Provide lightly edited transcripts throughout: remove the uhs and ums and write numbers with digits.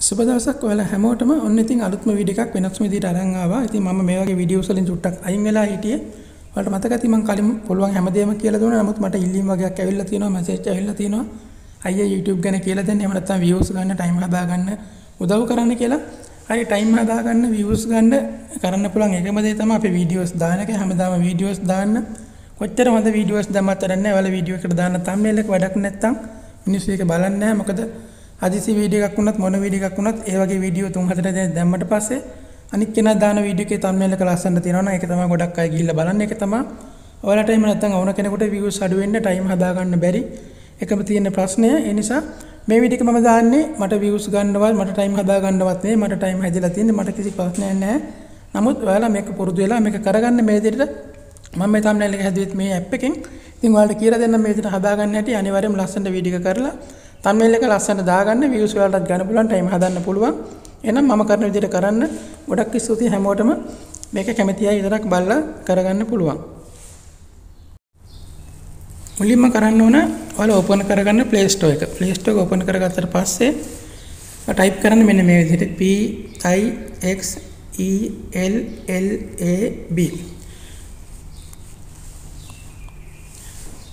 සුබ දවසක් ඔයාලා හැමෝටම ඔන්න ඉතින් අලුත්ම වීඩියෝ එකක් වෙනස්ම විදිහට අරන් ආවා. ඉතින් මම මේ වගේ වීඩියෝස් වලින් චුට්ටක් අයින් වෙලා හිටියේ. ඔයාලට මතක ඇති මම කලින් පුළුවන් හැමදේම කියලා දුන්නා. නමුත් මට ඉල්ලීම් වගේක් ඇවිල්ලා තියෙනවා, මැසේජ් ඇවිල්ලා තියෙනවා. අයියා YouTube ගැන කියලා දෙන්න. එහෙම නැත්නම් views ගන්න, time හදා ගන්න උදව් කරන්න කියලා. හරි time හදා ගන්න, views ගන්න කරන්න පුළුවන් එකම දේ තමයි අපි වීඩියෝස් දාන එක. හැමදාම වීඩියෝස් දාන්න. කොච්චර හොඳ වීඩියෝස් දැම්මත් වැඩක් නැහැ. ඔයාලා වීඩියෝ එකට දාන්න thumbnail එක වැඩක් නැත්නම් මිනිස්සු ඒක බලන්නේ නැහැ. මොකද අදිසි වීඩියෝ එකක් වුණත් මොන වීඩියෝ එකක් වුණත් ඒ වගේ වීඩියෝ 3-4 දෙනෙක් දැම්මට පස්සේ අනිත් කෙනා දාන වීඩියෝ එකේ thumbnail එක ලස්සනට තියෙනවා නම් ඒක තමයි ගොඩක් අය ගිහිල්ලා බලන්නේ. ඒක තමයි ඔයාලට එහෙම නැත්නම් ඕන කෙනෙකුට views අඩු වෙන්න time හදා ගන්න බැරි එකම තියෙන ප්‍රශ්නය. ඒ නිසා මේ වීඩියෝ එක මම දාන්නේ මට views ගන්නවත් මට time හදා ගන්නවත් නෙවෙයි. මට time හැදිලා තියෙන්නේ. මට කිසි ප්‍රශ්නයක් නැහැ. නමුත් ඔයාලා මේක පුරුදු වෙලා මේක කරගන්න මේ විදිහට මම මේ thumbnail එක හැදුවෙත් මේ app එකෙන්. ඉතින් ඔයාලට කියලා දෙන්න මේ විදිහට හදා ගන්න හැටි අනිවාර්යයෙන්ම ලස්සනට වීඩියෝ එක කරලා thumbnail එක ලස්සනට දාගන්න views වලටත් ගන්න පුළුවන් time හදන්න පුළුවන්. එහෙනම් මම කරන විදිහට කරන්න. ගොඩක් ස්තුතියි හැමෝටම මේක කැමති අය විතරක් බලලා කරගන්න පුළුවන්. මුලින්ම කරන්න ඕන ඔයාලා open කරගන්න Play Store එක. Play Store එක open කරගත්තට පස්සේ type කරන්න මෙන්න මේ විදිහට Pixellab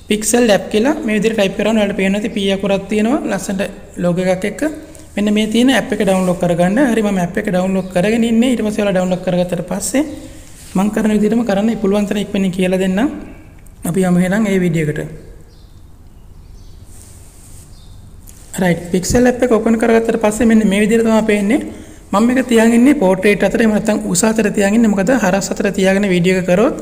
Pixellab කියලා මේ විදිහට type කරනවා. ඔයාලට පේනවා P අකුරක් තියෙනවා ලස්සනට logo එකක් එක්ක. මෙන්න මේ තියෙන app එක download කරගන්න. හරි මම app එක download කරගෙන ඉන්නේ. ඊට පස්සේ ඔයාලා download කරගත්තට පස්සේ මම කරන විදිහටම කරන්න පුළුවන් තරම් ඉක්මනින් කියලා දෙන්නම්. අපි යමු එහෙනම් ඒ වීඩියෝ එකට. right Pixellab එක open කරගත්තට පස්සේ මෙන්න මේ විදිහට තමයි පේන්නේ. මම මේක තියාගෙන ඉන්නේ portrait අතර එහෙම නැත්නම් උස අතර තියාගෙන ඉන්නේ. මොකද හරස් අතර තියාගෙන වීඩියෝ එක කරොත්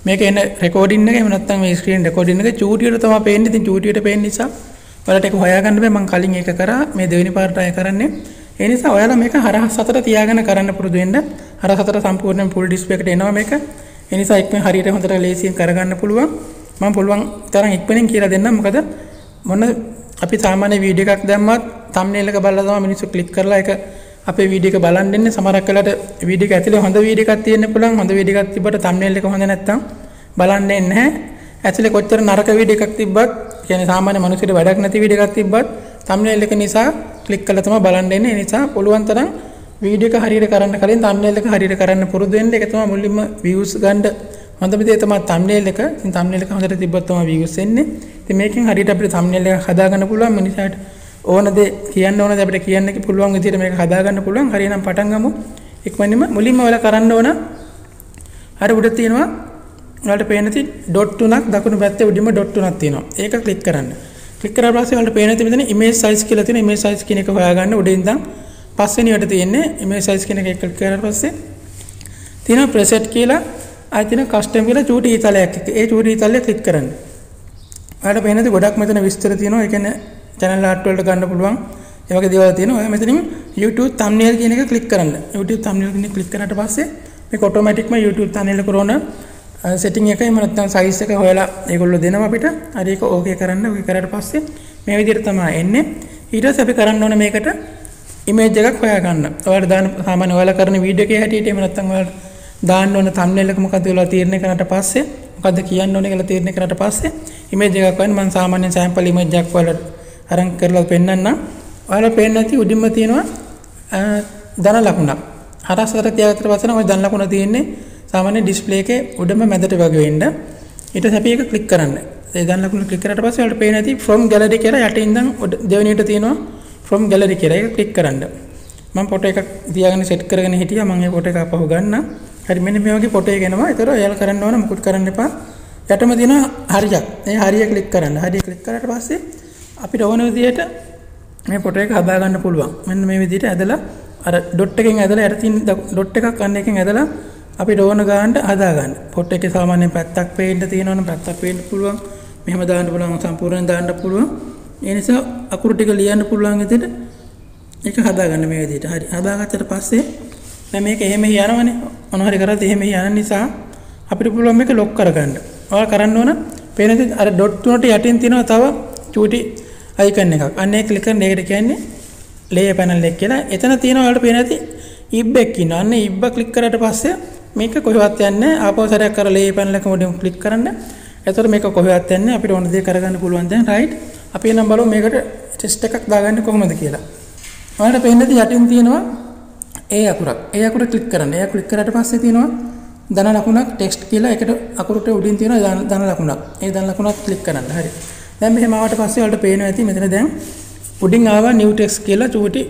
මේක එන රෙකෝඩින් එක එහෙම නැත්නම් මේ ස්ක්‍රීන් රෙකෝඩින් එක චූටියට තමයි පේන්නේ. ඉතින් චූටියට පේන නිසා ඔයාලට ඒක හොයාගන්න බෑ. මම කලින් ඒක කරා. මේ දෙවෙනි පාරට ආයෙ කරන්නේ. ඒ නිසා ඔයාලා මේක හරහස් අතර තියාගෙන කරන්න පුරුදු වෙන්න. හරහස් අතර සම්පූර්ණයෙන් full display එකට එනවා මේක. ඒ නිසා ඉක්මන හරියට හොඳට ලේසියෙන් කරගන්න පුළුවන්. මම පුළුවන් තරම් ඉක්මනින් කියලා දෙන්නම්. මොකද මොන අපි සාමාන්‍ය වීඩියෝ එකක් දැම්මත් thumbnail එක බලලා තමයි මිනිස්සු ක්ලික් කරලා ඒක අපේ වීඩියෝ එක බලන් දෙන්නේ. සමහරක් වෙලාවට වීඩියෝ එක ඇතුලේ හොඳ වීඩියෝ එකක් තියෙන්න පුළුවන්. හොඳ වීඩියෝ එකක් තිබ්බට thumbnail එක හොඳ නැත්තම් බලන්නේ නැහැ. ඇතුලේ කොච්චර නරක වීඩියෝ එකක් තිබ්බත් කියන්නේ සාමාන්‍ය මිනිස්සුන්ට වැඩක් නැති වීඩියෝ එකක් තිබ්බත් thumbnail එක නිසා ක්ලික් කරලා තමයි බලන් දෙන්නේ. ඒ නිසා පුළුවන් තරම් වීඩියෝ එක හරියට කරන්න කලින් thumbnail එක හරියට කරන්න පුරුදු වෙන්න. ඒක තමයි මුලින්ම views ගන්න හොඳම දේ තමයි thumbnail එක. ඉතින් thumbnail එක හොඳට තිබ්බොත් තමයි views එන්නේ. ඉතින් මේකෙන් හරියට අපිට thumbnail එක හදා ගන්න පුළුවන්. මිනිසාට ඕන දේ කියන්න ඕන දේ අපිට කියන්න පුළුවන් විදිහට මේක හදා ගන්න පුළුවන්. හරියනම් පටන් ගමු. ඉක්මනින්ම මුලින්ම ඔයාලා කරන්න ඕන හරි උඩ තියෙනවා ඔයාලට පේන තියෙන ඩොට් තුනක් දකුණු පැත්තේ උඩින්ම ඩොට් තුනක් තියෙනවා. ඒක ක්ලික් කරන්න. ක්ලික් කරලා පස්සේ ඔයාලට පේන තියෙන මෙතන image size කියලා තියෙන image size කියන එක හොයාගන්න. උඩින් ඉඳන් පස්වෙනියට තියෙන්නේ image size කියන එක ක්ලික් කරලා පස්සේ තියෙනවා preset කියලා ආයෙ තියෙන custom කියලා චූටි ඊතලයක් එක්ක. ඒ චූටි ඊතලය ක්ලික් කරන්න. ඔයාලට පේන දේ ගොඩක් මෙතන විස්තර තියෙනවා. ඒ කියන්නේ channel art වලට ගන්න පුළුවන්. ඒ වගේ දේවල් තියෙනවා. ඔයා මෙතනින් YouTube thumbnail කියන එක ක්ලික් කරන්න. YouTube thumbnail කියන එක ක්ලික් කරාට පස්සේ මේක ඔටෝමැටික්ම YouTube thumbnail එක කරන setting එක එහෙම නැත්නම් size එක හොයලා ඒගොල්ලෝ දෙනවා අපිට. හරි ඒක ඕකේ කරන්න. ඕකේ කරාට පස්සේ මේ විදිහට තමයි එන්නේ. ඊට පස්සේ අපි කරන්න ඕන මේකට image එකක් හොයාගන්න. ඔයාලට දාන සාමාන්‍ය ඔයාලා කරන වීඩියෝ එකේ හැටියට එහෙම නැත්නම් ඔයාලට දාන්න ඕන thumbnail එක මොකක්ද කියලා තීරණය කරාට පස්සේ මොකද්ද කියන්න ඕනේ කියලා තීරණය කරාට පස්සේ image එකක් හොයන්න. මම සාමාන්‍ය sample image එකක් ඔයාලට අරන් කරලා පෙන්නන්නම්. ඔයාලා පේන්නේ නැති උඩින්ම තියෙනවා ධන ලකුණක්. හරස් අතර තියාගත්තට පස්සේ ඔය ධන ලකුණ තියෙන්නේ සාමාන්‍ය ඩිස්ප්ලේ එකේ උඩම මැදට වගේ වෙන්න. ඊට පස්සේ අපි ඒක ක්ලික් කරන්න. ඒ ධන ලකුණ ක්ලික් කරාට පස්සේ ඔයාලට පේන්නේ නැති from gallery කියලා යටින් ඉඳන් දෙවෙනියට තියෙනවා from gallery කියලා. ඒක ක්ලික් කරන්න. මම ෆොටෝ එකක් තියාගෙන සෙට් කරගෙන හිටියා. මම මේ ෆොටෝ එක අපහු ගන්නම්. හරි මෙන්න මේ වගේ ෆොටෝ එක එනවා. ඒතර ඔයාලා කරන්න ඕන මොකුත් කරන්න එපා. යටම තියෙනවා හරියක්. ඒ හරිය ක්ලික් කරන්න. හරිය ක්ලික් කරාට පස්සේ අපිට ඕන විදිහට මේ ෆොටෝ එක හදා ගන්න පුළුවන්. මෙන්න මේ විදිහට ඇදලා අර ඩොට් එකෙන් ඇදලා යට තියෙන ඩොට් එකක් අන්න එකෙන් ඇදලා අපිට ඕන ගානට හදා ගන්න. ෆොටෝ එකේ සාමාන්‍යයෙන් පැත්තක් පේන්න තියෙනවනේ පැත්තක් පේන්න පුළුවන්. මෙහෙම දාන්න පුළුවන් සම්පූර්ණයෙන් දාන්න පුළුවන්. ඒ නිසා අකුරු ටික ලියන්න පුළුවන් විදිහට ඒක හදා ගන්න මේ විදිහට. හරි. හදාගත්තට පස්සේ දැන් මේක එහෙම යනවනේ. මොන හරි කරද්දී එහෙම යන නිසා අපිට පුළුවන් මේක ලොක් කරගන්න. ඔයාලා කරන්න ඕන පේන දේ අර ඩොට් තුනට යටින් තියෙනවා තව චූටි අයිකන් එකක්. අන්න ඒක ක්ලික් කරන එකට කියන්නේ layer panel එක කියලා. එතන තියෙනවා ඔයාලට පේන ඇති ඉබ් එකක් ඉන්නවා. අන්න ඉබ්බ ක්ලික් කරාට පස්සේ මේක කොහෙවත් යන්නේ නැහැ. ආපහු සැරයක් අර layer panel එක මොඩියම් ක්ලික් කරන්න. එතකොට මේක කොහෙවත් යන්නේ අපිට ඕන දේ කරගන්න පුළුවන් දැන් right. අපි එනම් බලමු මේකට ටෙස්ට් එකක් දාගන්නේ කොහොමද කියලා. ඔයාලට පේන්නේ නැති යටින් තියෙනවා ඒ අකුරක්. ඒ අකුර ක්ලික් කරන්න. ඒ ක්ලික් කරාට පස්සේ තියෙනවා ධන ලකුණක් ටෙක්ස්ට් කියලා එකට අකුරට උඩින් තියෙනවා ධන ලකුණක්. ඒ ධන ලකුණක් ක්ලික් කරන්න. හරි. දැන් මෙහෙම ආවට පස්සේ ඔයාලට පේනවා ඇති මෙතන දැන් උඩින් ආවා new text කියලා චූටි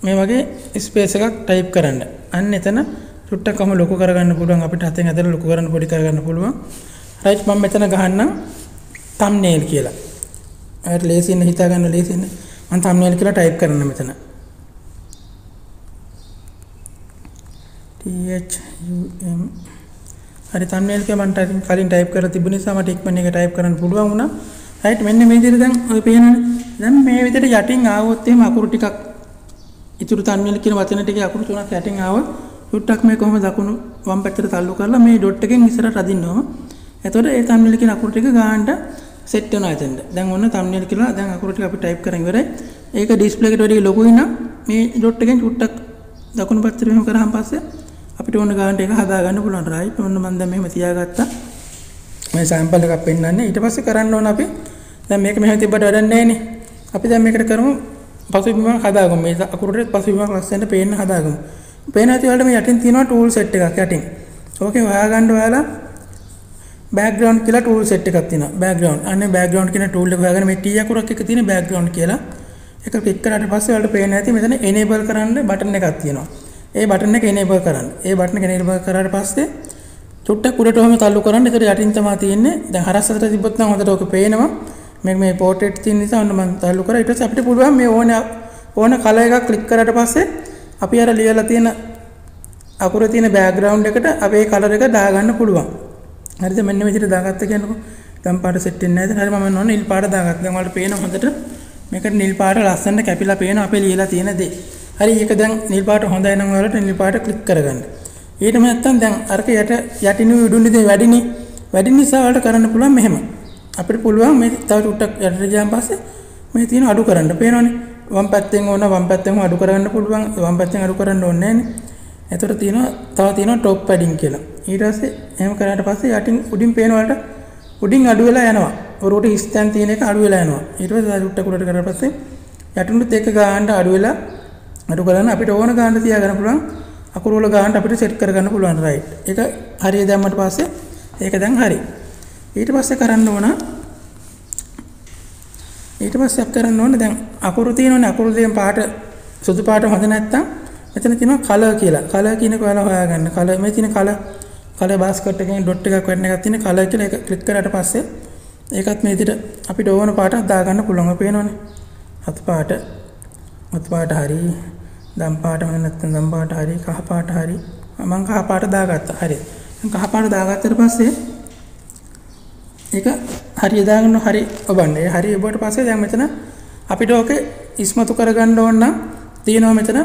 මේ වගේ ස්පේස් එකක් ටයිප් කරන්න. අන්න එතන චුට්ටක් කොහොම ලොකු කරගන්න පුළුවන් අපිට හතෙන් ඇදලා ලොකු කරන්න පොඩි කරගන්න පුළුවන්. රයිට් මම මෙතන ගහන්නම් thumbnail කියලා. ඔයාලට ලේසියෙන් හිතා ගන්න ලේසියෙන් මම thumbnail කියලා ටයිප් කරන්න මෙතන. THUM හරි thumbnail එක මම කලින් ටයිප් කරලා තිබුණ නිසා මට ඉක්මනින් එක ටයිප් කරන්න පුළුවන් වුණා. රයිට් මෙන්න මේ විදිහට දැන් ඔය පේනවනේ. දැන් මේ විදිහට යටින් ආවොත් එහෙම අකුරු ටිකක් ඉතුරු thumbnail කියන වචන ටිකේ අකුරු තුනක් යටින් ආවොත් චුට්ටක් මේ කොහොම දකුණු වම් පැත්තට තල්ලු කරලා මේ ඩොට් එකෙන් ඉස්සරහට අදින්නවා. එතකොට ඒ thumbnail කියන අකුරු ටික ගානට සෙට් වෙනවා එතෙන්ද. දැන් ඔන්න thumbnail කියලා දැන් අකුරු ටික අපි ටයිප් කරන් ඉවරයි. ඒක ඩිස්ප්ලේ එකට වැඩි ලොකුයි නම් මේ ඩොට් එකෙන් චුට්ටක් දකුණු පැත්තට මෙහෙම කරාන් පස්සේ අපිට ඕන ගානට එක හදා ගන්න පුළුවන්. රයිට් ඔන්න මම දැන් මෙහෙම තියාගත්තා. මේ සැම්පල් එකක් පෙන්නන්නේ. ඊට පස්සේ කරන්න ඕන අපි දැන් මේක මෙහෙම තිබ්බට වැඩක් නැහැ නේ. අපි දැන් මේකට කරමු පසුබිමක් හදාගමු. මේ අකුරට පසුබිමක් ලස්සනට පේන්න හදාගමු. පේන ඇති වලට මේ යටින් තියෙනවා ටූල් සෙට් එකක් යටින්. ඕකේ හොයාගන්න ඔයාලා බෑග්ග්‍රවුන්ඩ් කියලා ටූල් සෙට් එකක් තියෙනවා. බෑග්ග්‍රවුන්ඩ්. අනේ බෑග්ග්‍රවුන්ඩ් කියන ටූල් එක හොයාගෙන මේ T අකුරක් එක තියෙන බෑග්ග්‍රවුන්ඩ් කියලා. ඒක ක්ලික් කරාට පස්සේ ඔයාලට පේන ඇති මෙතන enable කරන්න බටන් එකක් තියෙනවා. ඒ බටන් එක enable කරන්න. ඒ බටන් එක enable කරාට පස්සේ චුට්ටක් උඩට ඔහම තල්ලු කරන්න. ඒතර යටින් තමයි තියෙන්නේ. දැන් හරස් අතට තිබ්බොත් නම් හොඳට ඕක පේනවා. මේ පෝට්‍රේට් තියෙන නිසා ඔන්න මම තල්ලු කරා. ඊට පස්සේ අපිට පුළුවන් මේ ඕන කලර් එකක් ක්ලික් කරාට පස්සේ අපි අර ලියලා තියෙන අකුරේ තියෙන බෑග්ග්‍රවුන්ඩ් එකට අපි ඒ කලර් එක දාගන්න පුළුවන්. හරිද? මෙන්න මේ විදිහට දාගත්ත කියන්නකෝ. දැන් පාට සෙට් වෙන්නේ නැහැ. හරි මම ඔන්න නිල් පාට දාගත්තා. දැන් ඔයාලට පේනවා හොඳට මේකට නිල් පාට ලස්සනට කැපිලා පේනවා අපේ ලියලා තියෙන දේ. හරි ඒක දැන් නිල් පාට හොඳයි නම් ඔයාලට නිල් පාට ක්ලික් කරගන්න. ඊට නැත්තම් දැන් අරක යටිනු උඩුනු දේ වැඩි නිසා ඔයාලට කරන්න පුළුවන් මෙහෙම. අපිට පුළුවන් මේ තව චුට්ටක් යටට ගියාන් පස්සේ මේ තියෙන අඩු කරන්න. පේනවනේ? වම් පැත්තෙන් ඕන වම් පැත්තෙන් අඩු කරගන්න පුළුවන්. වම් පැත්තෙන් අඩු කරන්න ඕනේ නැහැනේ. එතකොට තියෙනවා টොප් පැඩින් කියලා. ඊට පස්සේ එහෙම කරාට පස්සේ යටින් උඩින් පේන වලට උඩින් අඩු වෙලා යනවා. ඔරුවට හිස්තැන් තියෙන එක අඩු වෙලා යනවා. ඊට පස්සේ චුට්ටක් උඩට කරලා පස්සේ යටිනුත් එක ගානට අඩු වෙලා අඩු කරගෙන අපිට ඕන ගානට තියාගන්න පුළුවන්. අකුරු වල ගානට අපිට සෙට් කරගන්න පුළුවන්. රයිට්. ඒක හරිය දැම්මට පස්සේ ඒක දැන් හරි. ඊට පස්සේ කරන්න ඕන දැන් අකුරු තියෙනවනේ අකුරු දෙකෙන් පාට සුදු පාට හොඳ නැත්තම් මෙතන තියෙනවා කලර් කියලා. කලර් කියන එක ඔයාලා හොයාගන්න. කලර් මේ තියෙන කලර් බාස්කට් එකෙන් ඩොට් එකක් වටන එකක් තියෙන කලර් කියලා ඒක ක්ලික් කරාට පස්සේ ඒකත් මේ විදිහට අපිට ඕන පාටක් දාගන්න පුළුවන්. ඔය පේනවනේ. හත් පාට හරි. දම් පාට හොඳ නැත්නම් දම් පාට හරි. කහ පාට හරි. මම කහ පාට දාගත්තා. හරි. දැන් කහ පාට දාගත්තට පස්සේ ඒක හරිය දාගන්න හරි ඔබන්නේ. හරි ඔබට පස්සේ දැන් මෙතන අපිට ඕකේ ඉස්මතු කරගන්න ඕන නම් තියෙනවා මෙතන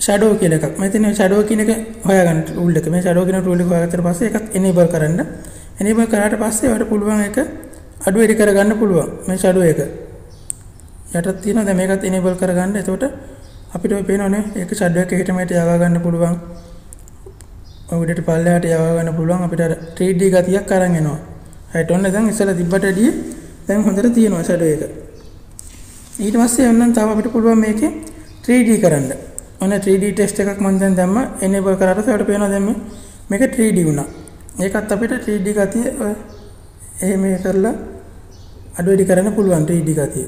shadow කියලා එකක්. මෙතන shadow කියන එක හොයාගන්න ටූල් එක. මේ shadow කියන ටූල් එක හොයාගත්තට පස්සේ ඒකත් enable කරන්න. enable කරාට පස්සේ ඔයාලට පුළුවන් ඒක අඩු වැඩි කරගන්න පුළුවන්. මේ shadow එක. යටත් තියෙනවා දැන් මේකත් enable කරගන්න. එතකොට අපිට ඔය පේනවනේ ඒක shadow එක හිටම හිට යවා ගන්න පුළුවන්. ඔවිඩට පල්ලෙහාට යවා ගන්න පුළුවන්. අපිට අර 3D ගතියක් අරන් එනවා. හරිට ඔන්න දැන් ඉස්සලා තිබ්බටදී දැන් හොඳට තියෙනවා shadow එක. ඊට පස්සේ ඔන්න තව අපිට පුළුවන් මේකේ 3D කරන්න. ඔන්න 3D ටෙස්ට් එකක් මම දැන් දැම්ම enable කරාට ඔයාලට පේනවා දැන් මේක 3D වුණා. ඒකත් අපිට 3D ගතිය එහෙම කරලා අඩු වැඩි කරන්න පුළුවන් 3D ගතිය.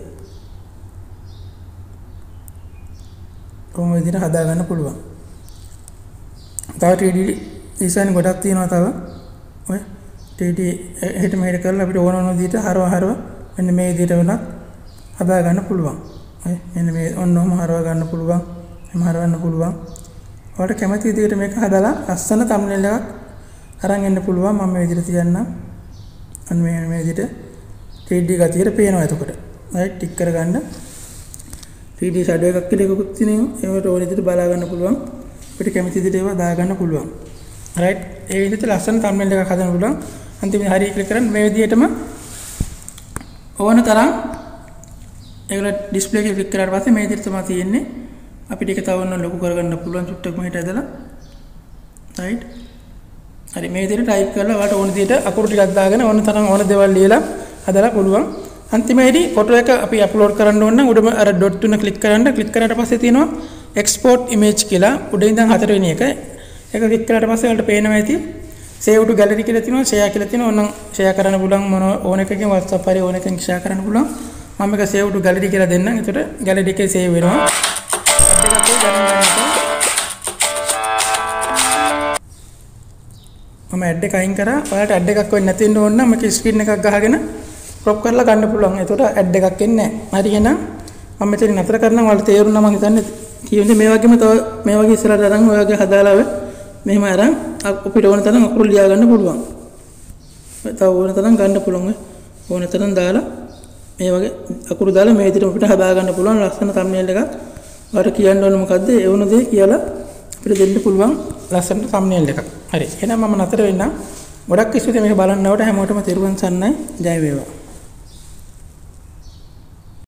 කොහොම විදිහට හදා ගන්න පුළුවන්. තව 3D ඩිසයින් ගොඩක් තියෙනවා තව. ඔය 3D එහෙට මෙහෙට කරලා අපිට ඕන විදිහට හරව මෙන්න මේ විදිහට වුණත් හදා ගන්න පුළුවන්. ඔය මෙන්න මේ ඔන්නෝම හරව ගන්න පුළුවන්. එහෙම හරවන්න පුළුවන්. ඔයාලට කැමති විදිහට මේක හදලා ලස්සන thumbnail එකක් අරන් එන්න පුළුවන්. මම මේ විදිහට තියන්නම්. අන්න මේ විදිහට 3D ගතියට පේනවා එතකොට. right ටික් කරගන්න. 3D shadow එකක් කියලා එකකුත් තියෙනවා. ඒවට ඕන විදිහට බලා ගන්න පුළුවන්. අපිට කැමති විදිහට ඒවා දාගන්න පුළුවන්. right ඒ විදිහට ලස්සන thumbnail එකක් හදන්න පුළුවන්. අන්තිමේ හරිය ක්ලික් කරන් මේ විදිහටම ඕන තරම් ඒකට ඩිස්ප්ලේ එක ක්ලික් කරාට පස්සේ මේ විදිහට තමයි තියෙන්නේ. අපිට ඒක තව ඔන්න ලොකු කරගන්න පුළුවන් චුට්ටක් මෙහෙට ඇදලා. right හරි මේ විදිහට ටයිප් කරලා ඔයාලට ඕන විදිහට අකුරු ටිකක් දාගෙන ඕන තරම් ඕන දේවල් ලියලා හදලා පුළුවන්. අන්තිමේදී ෆොටෝ එක අපි අප්ලෝඩ් කරන්න ඕන නම් උඩම අර ඩොට් තුන ක්ලික් කරන්න. ක්ලික් කරාට පස්සේ තියෙනවා export image කියලා. උඩින් ඉඳන් හතරවෙනි එක. ඒක ක්ලික් කරාට පස්සේ ඔයාලට පේනවා ඇති save to gallery කියලා තියෙනවා, share කියලා තියෙනවා. ඕනනම් share කරන්න පුළුවන් මොන ඕන එකකින් WhatsApp හරි ඕන එකකින් share කරන්න පුළුවන්. මම මේක save to gallery කියලා දෙන්නම්. එතකොට gallery එකේ save වෙනවා. මම ඇඩ් එක අයින් කරා. ඔයාලට ඇඩ් එකක් වෙන්නේ නැති වෙන්න ඕන නම් මේක ස්ක්‍රීන් එකක් ගහගෙන crop කරලා ගන්න පුළුවන්. එතකොට ඇඩ් එකක් එන්නේ නැහැ. හරි එහෙනම් මම මෙතන නතර කරනවා. ඔයාලට තේරුණා මම හිතන්නේ කියන්නේ මේ වගේම තව මේ වගේ ඉස්සරහට අරන් ඔයගේ හදාලා මෙහෙම අරන් අපිට ඕන තරම් අකුරු ලියා ගන්න පුළුවන්. තව ඕන තරම් ගන්න පුළුවන්. ඕන තරම් දාලා මේ වගේ අකුරු දාලා මේ විදිහට අපිට හදා ගන්න පුළුවන් ලස්සන thumbnail එකක්. ඔයාලට කියන්න ඕන මොකද්ද? ඒ වුණ දේ කියලා අපිට දෙන්න පුළුවන් ලස්සන thumbnail එකක්. හරි. එහෙනම් මම නතර වෙන්නම්. ගොඩක් ස්තුතියි මේක බලන්නවට හැමෝටම තෙරුවන් සරණයි. ජය වේවා.